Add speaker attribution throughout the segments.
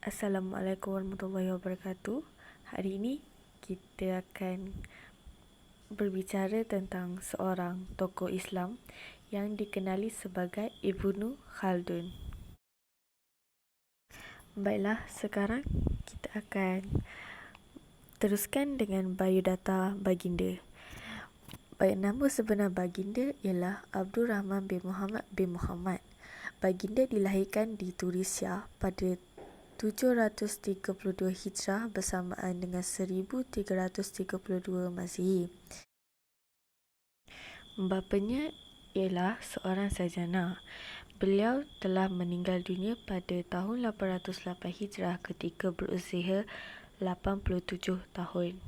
Speaker 1: Assalamualaikum warahmatullahi wabarakatuh. Hari ini kita akan berbicara tentang seorang tokoh Islam yang dikenali sebagai Ibnu Khaldun. Baiklah, sekarang kita akan teruskan dengan biodata baginda. Baik, nama sebenar baginda ialah Abdul Rahman bin Muhammad bin Muhammad. Baginda dilahirkan di Tunisia pada 732 Hijrah bersamaan dengan 1332 Masihi. Bapanya ialah seorang sarjana. Beliau telah meninggal dunia pada tahun 808 Hijrah ketika berusia 87 tahun.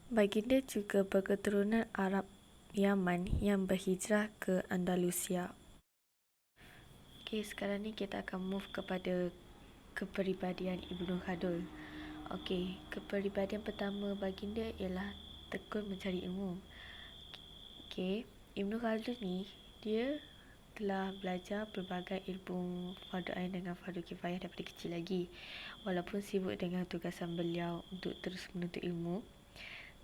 Speaker 1: Baginda juga berketurunan Arab Yaman yang berhijrah ke Andalusia. Okey, sekarang ni kita akan move kepada kepribadian Ibnu Khaldun. Okey, kepribadian pertama baginda ialah tekun mencari ilmu. Okey, Ibnu Khaldun ni dia telah belajar pelbagai ilmu fardu ain dengan fardu kifayah daripada kecil lagi. Walaupun sibuk dengan tugasan beliau untuk terus menuntut ilmu,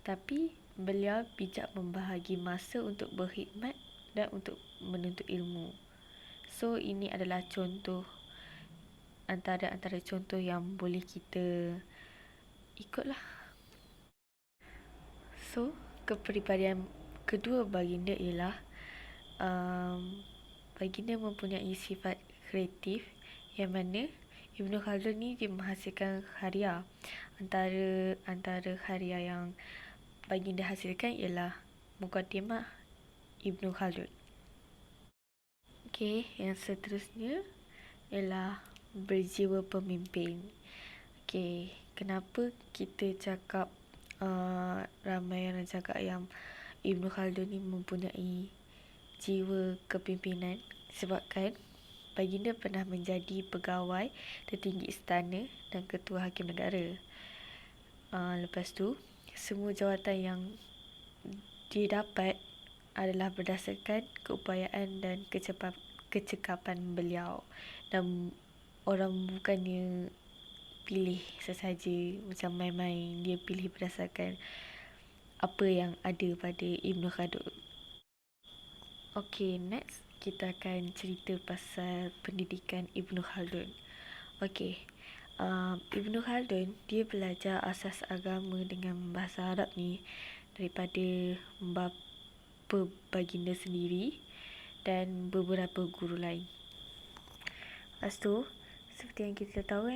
Speaker 1: tapi beliau bijak membahagi masa untuk berkhidmat dan untuk menuntut ilmu. So, ini adalah contoh antara contoh yang boleh kita ikutlah. So, kepribadian kedua baginda ialah baginda mempunyai sifat kreatif, yang mana Ibnu Khaldun ni dia menghasilkan karya. Antara karya yang baginda hasilkan ialah Muqaddimah Ibnu Khaldun. Okey, yang seterusnya ialah berjiwa pemimpin. Okey, kenapa kita cakap ramai orang cakap yang Ibnu Khaldun ni mempunyai jiwa kepimpinan? Sebabkan baginda pernah menjadi pegawai tertinggi istana dan ketua hakim negara. Lepas tu, semua jawatan yang dia dapat adalah berdasarkan keupayaan dan kecekapan beliau, dan orang bukannya pilih sesaja macam main-main. Dia pilih berdasarkan apa yang ada pada Ibnu Khaldun. Okey, next kita akan cerita pasal pendidikan Ibnu Khaldun. Okey, Ibnu Khaldun dia belajar asas agama dengan bahasa Arab ni daripada bapa baginda sendiri dan beberapa guru lain. Lepas tu, seperti yang kita tahu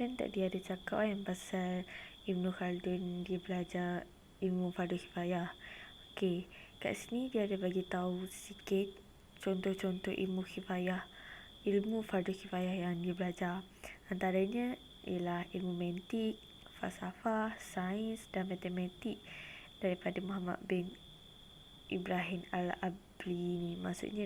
Speaker 1: kan tadi ada cakap pasal Ibnu Khaldun dia belajar ilmu fardu kifayah. Okey, kat sini dia ada bagi tahu sikit contoh-contoh ilmu fardu kifayah yang dia belajar. Antaranya ialah ilmu mantik, falsafah, sains dan matematik daripada Muhammad bin Ibrahim Al-Abli. Maksudnya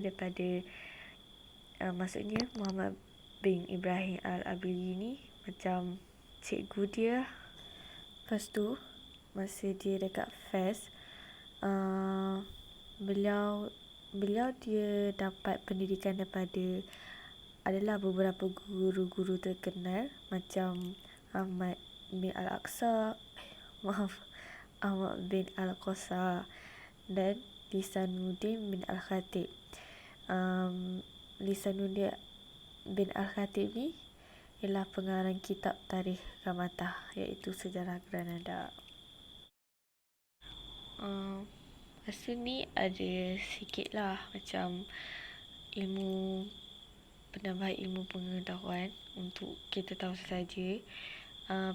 Speaker 1: Muhammad bin Ibrahim Al-Abli ni macam cikgu dia. Lepas tu, masa dia dekat Fes, beliau dia dapat pendidikan daripada adalah beberapa guru-guru terkenal macam Ahmad bin Al-Qasa dan Lisanuddin bin Al-Khatib. Lisanuddin bin Al-Khatib ni ialah pengarang kitab Tarikh Gamatah, iaitu sejarah Granada. Lepas tu ni ada sikit lah macam penambahan ilmu pengetahuan untuk kita tahu saja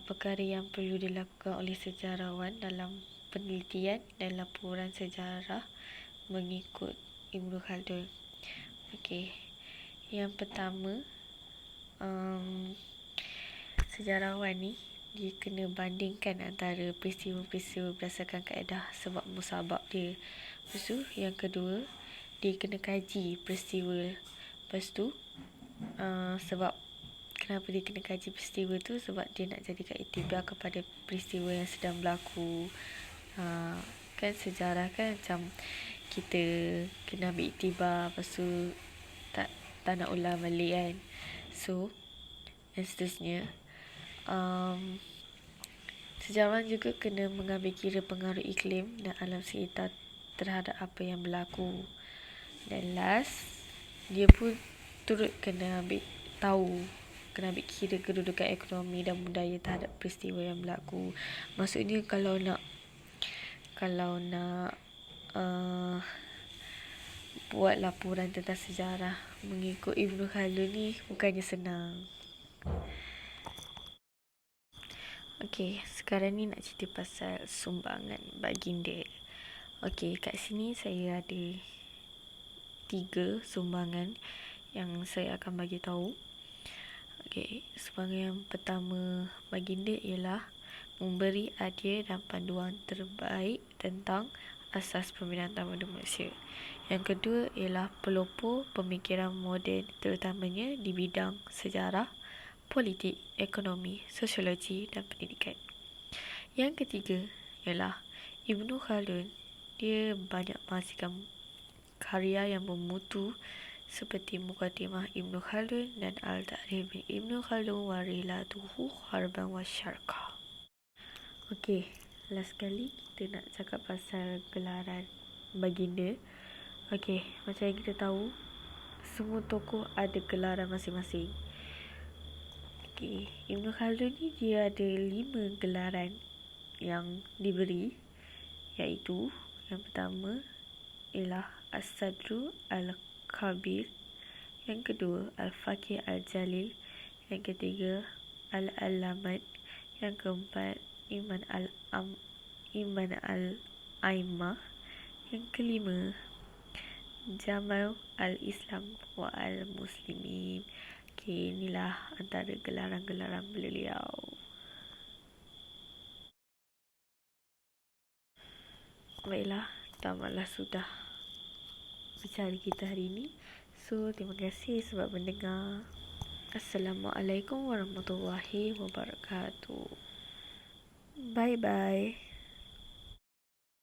Speaker 1: perkara yang perlu dilakukan oleh sejarawan dalam penelitian dan laporan sejarah mengikut Ibnu Khaldun. Okey, yang pertama, sejarawan ni dia kena bandingkan antara peristiwa-peristiwa berdasarkan kaedah sebab musabab dia. Lepas tu, yang kedua, dia kena kaji peristiwa. Lepas tu, sebab kenapa dia kena kaji peristiwa tu, sebab dia nak jadikan iktibar kepada peristiwa yang sedang berlaku. Kan sejarah kan macam kita kena ambil iktibar, lepas tu tak nak ulang balik kan. So, dan seterusnya. Sejarawan juga kena mengambil kira pengaruh iklim dan alam sekitar terhadap apa yang berlaku. Dan last, dia pun turut kena ambil kira kedudukan ekonomi dan budaya terhadap peristiwa yang berlaku. Maksudnya kalau nak buat laporan tentang sejarah mengikut Ibn Khaldun ni bukannya senang. Okey, sekarang ni nak cerita pasal sumbangan baginda. Okey, kat sini saya ada 3 sumbangan yang saya akan bagi tahu. Okey, sumbangan yang pertama baginda ialah memberi idea dan panduan terbaik tentang asas pembinaan manusia. Yang kedua ialah pelopor pemikiran moden terutamanya di bidang sejarah, politik, ekonomi, sosiologi dan pendidikan. Yang ketiga ialah Ibn Khaldun. Dia banyak menghasilkan karya yang bermutu seperti Muqaddimah Ibn Khaldun dan Al-Ta'rif bin Ibn Khaldun wa Rilatuhu Harban wa Syarqa. Okey, last kali kita nak cakap pasal gelaran baginda. Okey, macam yang kita tahu, semua tokoh ada gelaran masing-masing. Okey, Ibn Khaldun ni dia ada 5 gelaran yang diberi, iaitu yang pertama ialah As-Sadru Al-Kabir, yang kedua Al-Faqih Al-Jalil, yang ketiga Al-Alamat, yang keempat Iman Al-Aimah, yang kelima Jamal Al-Islam wa Al-Muslimin. Okey, inilah antara gelaran-gelaran beliau. Baiklah, tamatlah sudah bicara kita hari ini. So, terima kasih sebab mendengar. Assalamualaikum warahmatullahi wabarakatuh. Bye-bye.